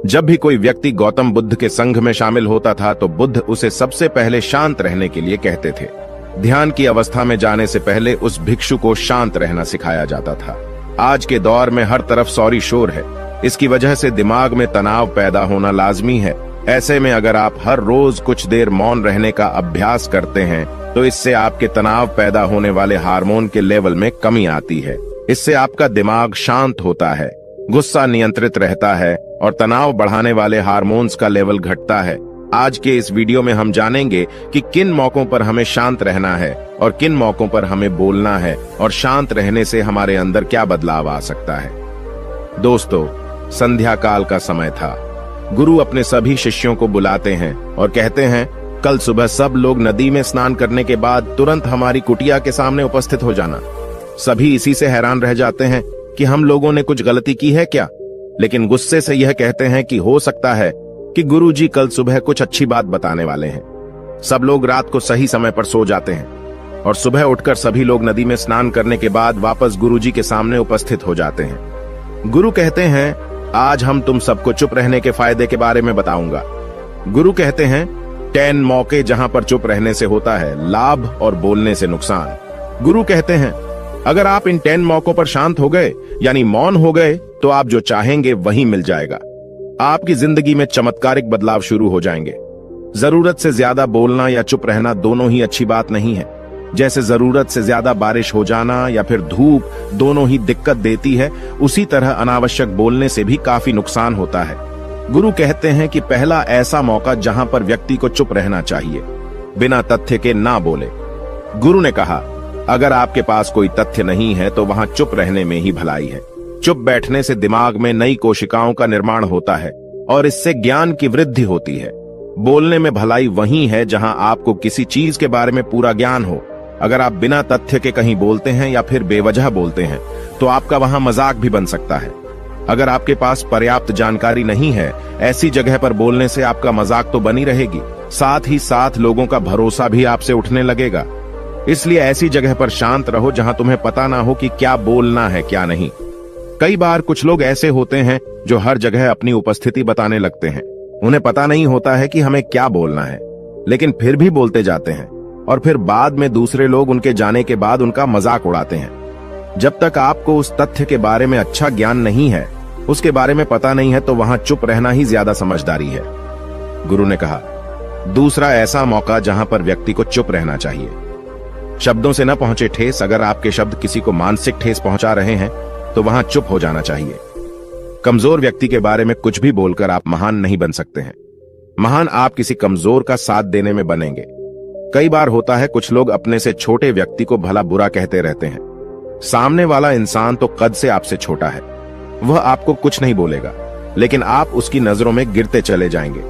जब भी कोई व्यक्ति गौतम बुद्ध के संघ में शामिल होता था तो बुद्ध उसे सबसे पहले शांत रहने के लिए कहते थे। ध्यान की अवस्था में जाने से पहले उस भिक्षु को शांत रहना सिखाया जाता था। आज के दौर में हर तरफ सौरी शोर है। इसकी वजह से दिमाग में तनाव पैदा होना लाजमी है। ऐसे में अगर आप हर रोज कुछ देर मौन रहने का अभ्यास करते हैं तो इससे आपके तनाव पैदा होने वाले हार्मोन के लेवल में कमी आती है। इससे आपका दिमाग शांत होता है, गुस्सा नियंत्रित रहता है और तनाव बढ़ाने वाले हार्मोन्स का लेवल घटता है। आज के इस वीडियो में हम जानेंगे कि किन मौकों पर हमें शांत रहना है और किन मौकों पर हमें बोलना है और शांत रहने से हमारे अंदर क्या बदलाव आ सकता है। दोस्तों, संध्या काल का समय था। गुरु अपने सभी शिष्यों को बुलाते हैं और कहते हैं, कल सुबह सब लोग नदी में स्नान करने के बाद तुरंत हमारी कुटिया के सामने उपस्थित हो जाना। सभी इसी से हैरान रह जाते हैं कि हम लोगों ने कुछ गलती की है क्या, लेकिन गुस्से से यह कहते हैं कि हो सकता है कि गुरुजी कल सुबह कुछ अच्छी बात बताने वाले हैं। सब लोग रात को सही समय पर सो जाते हैं और सुबह उठकर सभी लोग नदी में स्नान करने के बाद वापस गुरुजी के सामने उपस्थित हो जाते हैं। गुरु कहते हैं, आज हम तुम सबको चुप रहने के फायदे के बारे में बताऊंगा। गुरु कहते हैं, 10 मौके जहां पर चुप रहने से होता है लाभ और बोलने से नुकसान। गुरु कहते हैं, अगर आप इन 10 मौकों पर शांत हो गए यानी मौन हो गए तो आप जो चाहेंगे वही मिल जाएगा। आपकी जिंदगी में चमत्कारिक बदलाव शुरू हो जाएंगे। जरूरत से ज्यादा बोलना या चुप रहना दोनों ही अच्छी बात नहीं है। जैसे जरूरत से ज्यादा बारिश हो जाना या फिर धूप दोनों ही दिक्कत देती है, उसी तरह अनावश्यक बोलने से भी काफी नुकसान होता है। गुरु कहते हैं कि पहला ऐसा मौका जहां पर व्यक्ति को चुप रहना चाहिए, बिना तथ्य के ना बोले। गुरु ने कहा, अगर आपके पास कोई तथ्य नहीं है तो वहां चुप रहने में ही भलाई है। चुप बैठने से दिमाग में नई कोशिकाओं का निर्माण होता है और इससे ज्ञान की वृद्धि होती है। बोलने में भलाई वही है जहां आपको किसी चीज के बारे में पूरा ज्ञान हो। अगर आप बिना तथ्य के कहीं बोलते हैं या फिर बेवजह बोलते हैं तो आपका वहां मजाक भी बन सकता है। अगर आपके पास पर्याप्त जानकारी नहीं है, ऐसी जगह पर बोलने से आपका मजाक तो बनी रहेगी, साथ ही साथ लोगों का भरोसा भी आपसे उठने लगेगा। इसलिए ऐसी जगह पर शांत रहो जहां तुम्हें पता ना हो कि क्या बोलना है क्या नहीं। कई बार कुछ लोग ऐसे होते हैं जो हर जगह अपनी उपस्थिति बताने लगते हैं। उन्हें पता नहीं होता है कि हमें क्या बोलना है, लेकिन फिर भी बोलते जाते हैं और फिर बाद में दूसरे लोग उनके जाने के बाद उनका मजाक उड़ाते हैं। जब तक आपको उस तथ्य के बारे में अच्छा ज्ञान नहीं है, उसके बारे में पता नहीं है, तो वहां चुप रहना ही ज्यादा समझदारी है। गुरु ने कहा, दूसरा ऐसा मौका जहां पर व्यक्ति को चुप रहना चाहिए। शब्दों से न पहुंचे ठेस, अगर आपके शब्द किसी को मानसिक ठेस पहुंचा रहे हैं तो वहां चुप हो जाना चाहिए। कमजोर व्यक्ति के बारे में कुछ भी बोलकर आप महान नहीं बन सकते हैं। महान आप किसी कमजोर का साथ देने में बनेंगे। कई बार होता है कुछ लोग अपने से छोटे व्यक्ति को भला बुरा कहते रहते हैं। सामने वाला इंसान तो कद से आपसे छोटा है, वह आपको कुछ नहीं बोलेगा, लेकिन आप उसकी नजरों में गिरते चले जाएंगे।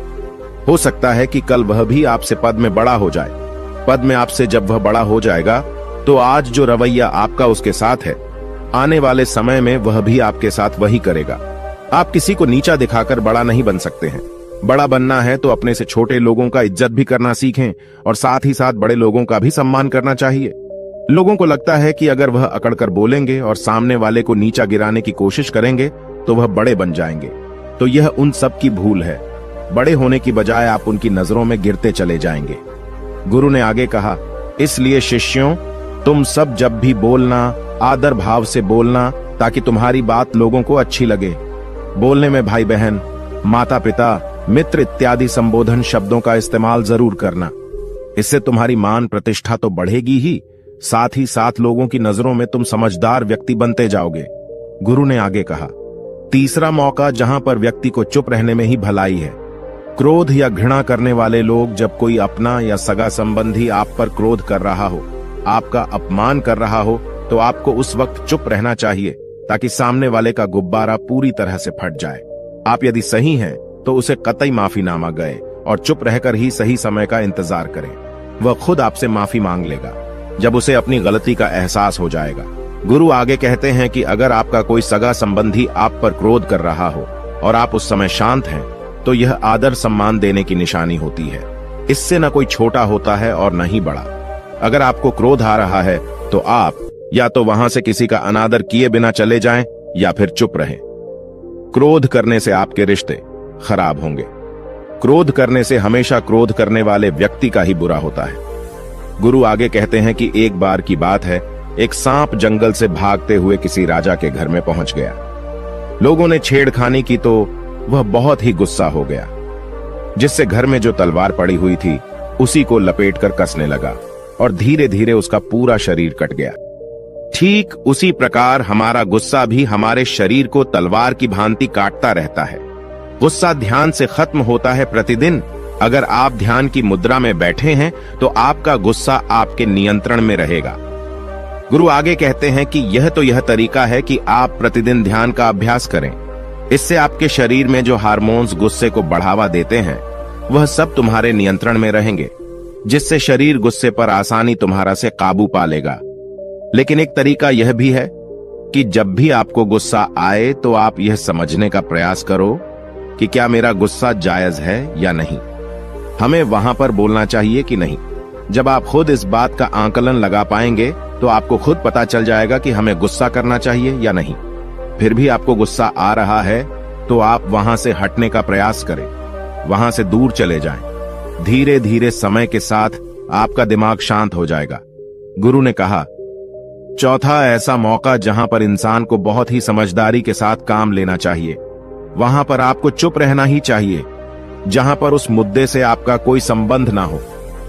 हो सकता है कि कल वह भी आपसे पद में बड़ा हो जाए। पद में आपसे जब वह बड़ा हो जाएगा तो आज जो रवैया आपका उसके साथ है, आने वाले समय में वह भी आपके साथ वही करेगा। आप किसी को नीचा दिखाकर बड़ा नहीं बन सकते हैं। बड़ा बनना है तो अपने से छोटे लोगों का इज्जत भी करना सीखें और साथ ही साथ बड़े लोगों का भी सम्मान करना चाहिए। लोगों को लगता है कि अगर वह अकड़कर बोलेंगे और सामने वाले को नीचा गिराने की कोशिश करेंगे तो वह बड़े बन जाएंगे, तो यह उन सब की भूल है। बड़े होने की बजाय आप उनकी नजरों में गिरते चले जाएंगे। गुरु ने आगे कहा, इसलिए शिष्यों, तुम सब जब भी बोलना आदर भाव से बोलना, ताकि तुम्हारी बात लोगों को अच्छी लगे। बोलने में भाई बहन, माता पिता, मित्र इत्यादि संबोधन शब्दों का इस्तेमाल जरूर करना। इससे तुम्हारी मान प्रतिष्ठा तो बढ़ेगी ही, साथ ही साथ लोगों की नजरों में तुम समझदार व्यक्ति बनते जाओगे। गुरु ने आगे कहा, तीसरा मौका जहां पर व्यक्ति को चुप रहने में ही भलाई है। क्रोध या घृणा करने वाले लोग, जब कोई अपना या सगा संबंधी आप पर क्रोध कर रहा हो, आपका अपमान कर रहा हो, तो आपको उस वक्त चुप रहना चाहिए ताकि सामने वाले का गुब्बारा पूरी तरह से फट जाए। आप यदि सही हैं तो उसे कतई माफीनामा गए और चुप रहकर ही सही समय का इंतजार करें। वह खुद आपसे माफी मांग लेगा जब उसे अपनी गलती का एहसास हो जाएगा। गुरु आगे कहते हैं कि अगर आपका कोई सगा संबंधी आप पर क्रोध कर रहा हो और आप उस समय शांत हैं, तो यह आदर सम्मान देने की निशानी होती है। इससे न कोई छोटा होता है और न ही बड़ा। अगर आपको क्रोध आ रहा है तो आप या तो वहां से किसी का अनादर किए बिना चले जाएं या फिर चुप रहें। क्रोध करने से आपके रिश्ते, खराब होंगे। क्रोध करने से हमेशा क्रोध करने वाले व्यक्ति का ही बुरा होता है। गुरु आगे कहते हैं कि एक बार की बात है, एक सांप जंगल से भागते हुए किसी राजा के घर में पहुंच गया। लोगों ने छेड़खानी की तो वह बहुत ही गुस्सा हो गया, जिससे घर में जो तलवार पड़ी हुई थी उसी को लपेटकर कसने लगा और धीरे धीरे उसका पूरा शरीर कट गया। ठीक उसी प्रकार हमारा गुस्सा भी हमारे शरीर को तलवार की भांति काटता रहता है। गुस्सा ध्यान से खत्म होता है प्रतिदिन। अगर आप ध्यान की मुद्रा में बैठे हैं तो आपका गुस्सा आपके नियंत्रण में रहेगा। गुरु आगे कहते हैं कि यह तरीका है कि आप प्रतिदिन ध्यान का अभ्यास करें। इससे आपके शरीर में जो हार्मोन्स गुस्से को बढ़ावा देते हैं वह सब तुम्हारे नियंत्रण में रहेंगे, जिससे शरीर गुस्से पर आसानी तुम्हारा से काबू पा लेगा। लेकिन एक तरीका यह भी है कि जब भी आपको गुस्सा आए तो आप यह समझने का प्रयास करो कि क्या मेरा गुस्सा जायज है या नहीं। हमें वहां पर बोलना चाहिए कि नहीं। जब आप खुद इस बात का आकलन लगा पाएंगे तो आपको खुद पता चल जाएगा कि हमें गुस्सा करना चाहिए या नहीं। फिर भी आपको गुस्सा आ रहा है तो आप वहां से हटने का प्रयास करें, वहां से दूर चले जाएं। धीरे धीरे समय के साथ आपका दिमाग शांत हो जाएगा। गुरु ने कहा, चौथा ऐसा मौका जहां पर इंसान को बहुत ही समझदारी के साथ काम लेना चाहिए, वहां पर आपको चुप रहना ही चाहिए, जहां पर उस मुद्दे से आपका कोई संबंध ना हो।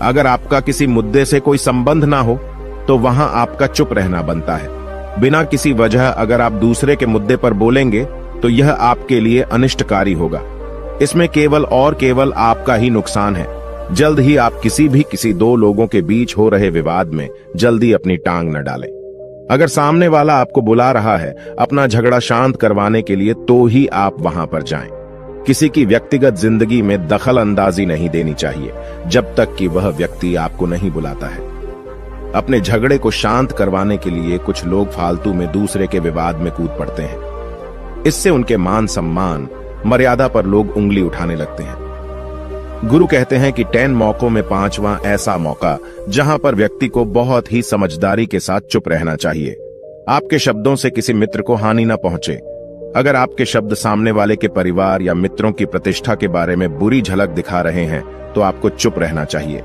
अगर आपका किसी मुद्दे से कोई संबंध ना हो तो वहां आपका चुप रहना बनता है। बिना किसी वजह अगर आप दूसरे के मुद्दे पर बोलेंगे तो यह आपके लिए अनिष्टकारी होगा। इसमें केवल और केवल आपका ही नुकसान है। जल्द ही आप किसी दो लोगों के बीच हो रहे विवाद में जल्दी अपनी टांग न डालें। अगर सामने वाला आपको बुला रहा है अपना झगड़ा शांत करवाने के लिए तो ही आप वहां पर जाएं। किसी की व्यक्तिगत जिंदगी में दखल अंदाजी नहीं देनी चाहिए जब तक कि वह व्यक्ति आपको नहीं बुलाता है। अपने झगड़े को शांत करवाने के लिए कुछ लोग फालतू में दूसरे के विवाद में कूद पड़ते हैं। इससे उनके मान सम्मान मर्यादा पर लोग उंगली उठाने लगते हैं। गुरु कहते हैं कि 10 मौकों में 5वां ऐसा मौका जहां पर व्यक्ति को बहुत ही समझदारी के साथ चुप रहना चाहिए। आपके शब्दों से किसी मित्र को हानि न पहुंचे। अगर आपके शब्द सामने वाले के परिवार या मित्रों की प्रतिष्ठा के बारे में बुरी झलक दिखा रहे हैं तो आपको चुप रहना चाहिए।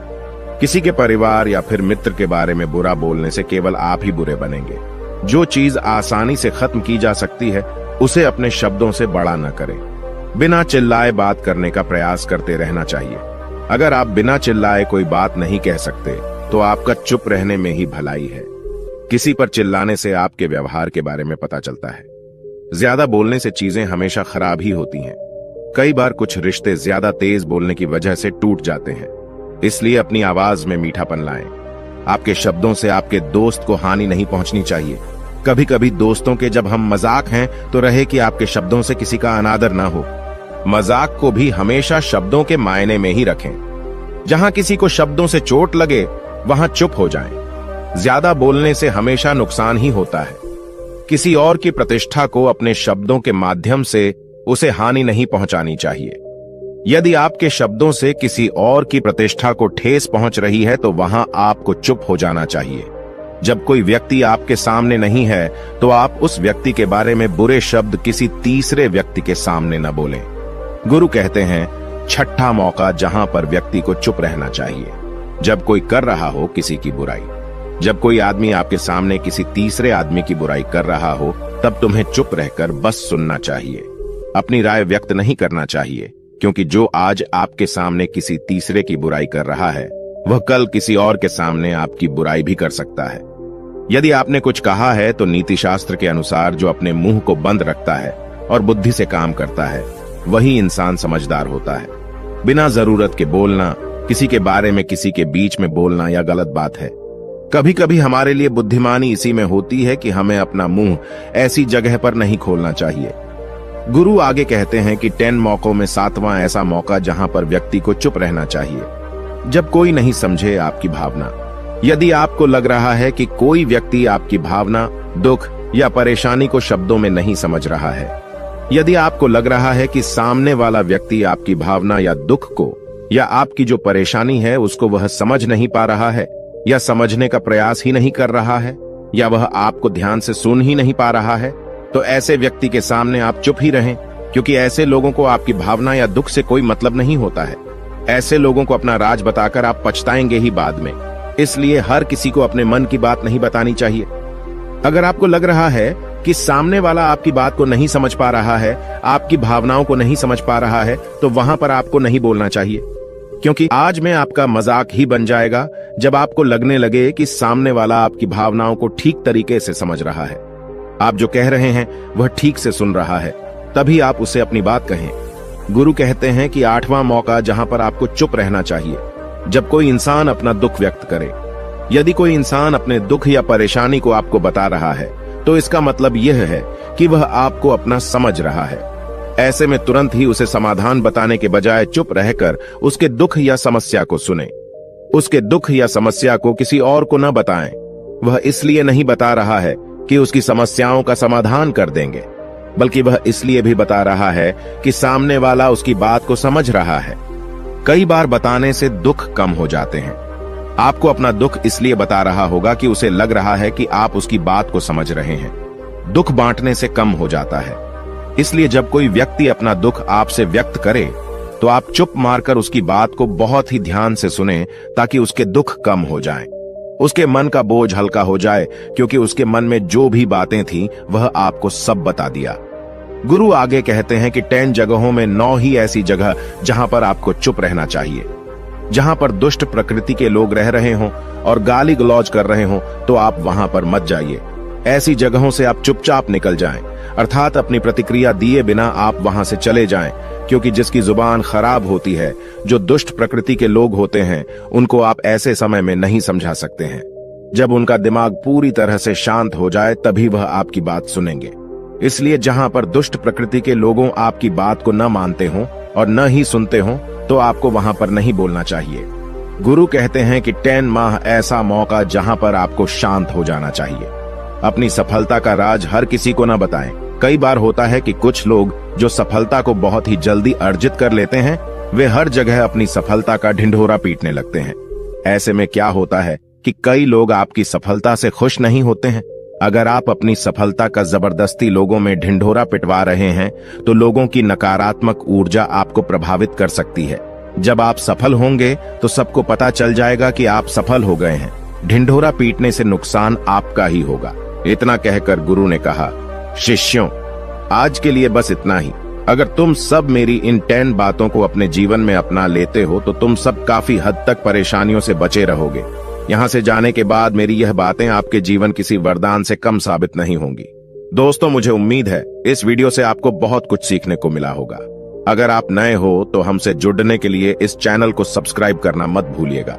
किसी के परिवार या फिर मित्र के बारे में बुरा बोलने से केवल आप ही बुरे बनेंगे। जो चीज आसानी से खत्म की जा सकती है उसे अपने शब्दों से बड़ा न करें। बिना चिल्लाए बात करने का प्रयास करते रहना चाहिए। अगर आप बिना चिल्लाए कोई बात नहीं कह सकते तो आपका चुप रहने में ही भलाई है। किसी पर चिल्लाने से आपके व्यवहार के बारे में पता चलता है। ज्यादा बोलने से चीजें हमेशा खराब ही होती हैं। कई बार कुछ रिश्ते ज्यादा तेज बोलने की वजह से टूट जाते हैं। इसलिए अपनी आवाज में मीठापन लाएं। आपके शब्दों से आपके दोस्त को हानि नहीं पहुंचनी चाहिए। कभी कभी दोस्तों के जब हम मजाक हैं तो रहे कि आपके शब्दों से किसी का अनादर ना हो। मजाक को भी हमेशा शब्दों के मायने में ही रखें। जहां किसी को शब्दों से चोट लगे वहां चुप हो जाएं। ज्यादा बोलने से हमेशा नुकसान ही होता है। किसी और की प्रतिष्ठा को अपने शब्दों के माध्यम से उसे हानि नहीं पहुंचानी चाहिए। यदि आपके शब्दों से किसी और की प्रतिष्ठा को ठेस पहुंच रही है तो वहां आपको चुप हो जाना चाहिए। जब कोई व्यक्ति आपके सामने नहीं है तो आप उस व्यक्ति के बारे में बुरे शब्द किसी तीसरे व्यक्ति के सामने न बोलें। गुरु कहते हैं, छठा मौका जहां पर व्यक्ति को चुप रहना चाहिए, जब कोई कर रहा हो किसी की बुराई। जब कोई आदमी आपके सामने किसी तीसरे आदमी की बुराई कर रहा हो तब तुम्हें चुप रहकर बस सुनना चाहिए। अपनी राय व्यक्त नहीं करना चाहिए, क्योंकि जो आज आपके सामने किसी तीसरे की बुराई कर रहा है वह कल किसी और के सामने आपकी बुराई भी कर सकता है। यदि आपने कुछ कहा है तो नीति शास्त्र के अनुसार जो अपने मुंह को बंद रखता है और बुद्धि से काम करता है वही इंसान समझदार होता है। बिना जरूरत के बोलना, किसी के बारे में किसी के बीच में बोलना यह गलत बात है। कभी कभी हमारे लिए बुद्धिमानी इसी में होती है कि हमें अपना मुंह ऐसी जगह पर नहीं खोलना चाहिए। गुरु आगे कहते हैं कि 10 मौकों में 7वां ऐसा मौका जहां पर व्यक्ति को चुप रहना चाहिए, जब कोई नहीं समझे आपकी भावना। यदि आपको लग रहा है कि कोई व्यक्ति आपकी भावना, दुख या परेशानी को शब्दों में नहीं समझ रहा है, यदि आपको लग रहा है कि सामने वाला व्यक्ति आपकी भावना या दुख को या आपकी जो परेशानी है उसको वह समझ नहीं पा रहा है या समझने का प्रयास ही नहीं कर रहा है या वह आपको ध्यान से सुन ही नहीं पा रहा है, तो ऐसे व्यक्ति के सामने आप चुप ही रहें, क्योंकि ऐसे लोगों को आपकी भावना या दुख से कोई मतलब नहीं होता है। ऐसे लोगों को अपना राज बताकर आप पछताएंगे ही बाद में। इसलिए हर किसी को अपने मन की बात नहीं बतानी चाहिए। अगर आपको लग रहा है कि सामने वाला आपकी बात को नहीं समझ पा रहा है, आपकी भावनाओं को नहीं समझ पा रहा है, तो वहां पर आपको नहीं बोलना चाहिए, क्योंकि आज में आपका मजाक ही बन जाएगा जब आपको लगने लगे कि सामने वाला आपकी भावनाओं को ठीक तरीके से समझ रहा है। आप जो कह रहे हैं वह ठीक से सुन रहा है, तभी आप उसे अपनी बात कहें। गुरु कहते हैं कि 8वां मौका जहां पर आपको चुप रहना चाहिए, जब कोई इंसान अपना दुख व्यक्त करे। यदि कोई इंसान अपने दुख या परेशानी को आपको बता रहा है, तो इसका मतलब यह है कि वह आपको अपना समझ रहा है। ऐसे में तुरंत ही उसे समाधान बताने के बजाय चुप रहकर उसके दुख या समस्या को सुने। उसके दुख या समस्या को किसी और को न बताएं। वह इसलिए नहीं बता रहा है कि उसकी समस्याओं का समाधान कर देंगे, बल्कि वह इसलिए भी बता रहा है कि सामने वाला उसकी बात को समझ रहा है। कई बार बताने से दुख कम हो जाते हैं। आपको अपना दुख इसलिए बता रहा होगा कि उसे लग रहा है कि आप उसकी बात को समझ रहे हैं। दुख बांटने से कम हो जाता है। इसलिए जब कोई व्यक्ति अपना दुख आपसे व्यक्त करे, तो आप चुप मारकर उसकी बात को बहुत ही ध्यान से सुनें, ताकि उसके दुख कम हो जाएं। उसके मन का बोझ हल्का हो जाए, क्योंकि उसके मन में जो भी बातें थीं, वह आपको सब बता दिया। गुरु आगे कहते हैं कि 10 जगहों में 9 ही ऐसी जगह जहां पर आपको चुप रहना चाहिए। जहां पर दुष्ट प्रकृति के लोग रह रहे हों और गाली गलौज कर रहे हों, तो आप वहां पर मत जाइए। ऐसी जगहों से आप चुपचाप निकल जाएं, अर्थात अपनी प्रतिक्रिया दिए बिना आप वहां से चले जाएं, क्योंकि जिसकी जुबान खराब होती है, जो दुष्ट प्रकृति के लोग होते हैं, उनको आप ऐसे समय में नहीं समझा सकते हैं। जब उनका दिमाग पूरी तरह से शांत हो जाए, तभी वह आपकी बात सुनेंगे। इसलिए जहां पर दुष्ट प्रकृति के लोगों आपकी बात को न मानते हों और न ही सुनते हों, तो आपको वहां पर नहीं बोलना चाहिए। गुरु कहते हैं कि 10 माह ऐसा मौका जहां पर आपको शांत हो जाना चाहिए। अपनी सफलता का राज हर किसी को न बताएं। कई बार होता है कि कुछ लोग जो सफलता को बहुत ही जल्दी अर्जित कर लेते हैं, वे हर जगह अपनी सफलता का ढिंढोरा पीटने लगते हैं। ऐसे में क्या होता है कि कई लोग आपकी सफलता से खुश नहीं होते हैं। अगर आप अपनी सफलता का जबरदस्ती लोगों में ढिंढोरा पिटवा रहे हैं, तो लोगों की नकारात्मक ऊर्जा आपको प्रभावित कर सकती है। जब आप सफल होंगे, तो सबको पता चल जाएगा कि आप सफल हो गए हैं। ढिंढोरा पीटने से नुकसान आपका ही होगा। इतना कहकर गुरु ने कहा, शिष्यों, आज के लिए बस इतना ही। अगर तुम सब मेरी इन 10 बातों को अपने जीवन में अपना लेते हो, तो तुम सब काफी हद तक परेशानियों से बचे रहोगे। यहाँ से जाने के बाद मेरी यह बातें आपके जीवन किसी वरदान से कम साबित नहीं होंगी। दोस्तों, मुझे उम्मीद है इस वीडियो से आपको बहुत कुछ सीखने को मिला होगा। अगर आप नए हो तो हमसे जुड़ने के लिए इस चैनल को सब्सक्राइब करना मत भूलिएगा।